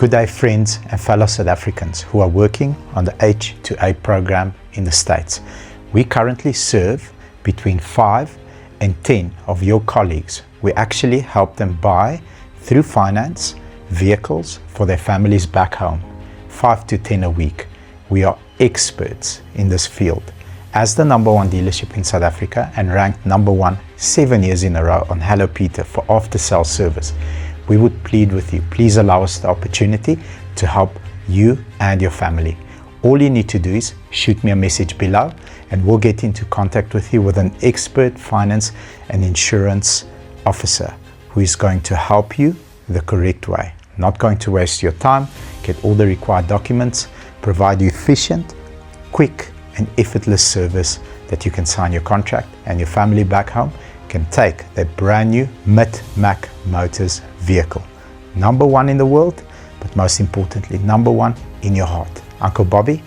Good day, friends and fellow South Africans who are working on the H2A program in the States. We currently serve between 5 and 10 of your colleagues. We actually help them buy, through finance, vehicles for their families back home, 5 to 10 a week. We are experts in this field. As the #1 dealership in South Africa and ranked #1 7 years in a row on Hello Peter for after-sales service, we would plead with you, please allow us the opportunity to help you and your family. All you need to do is shoot me a message below and we'll get into contact with you with an expert finance and insurance officer who is going to help you the correct way. Not going to waste your time, get all the required documents, provide you efficient, quick and effortless service that you can sign your contract and your family back home can take their brand new Mid-Mac Motors vehicle. #1 in the world, but most importantly, #1 in your heart. Uncle Bobby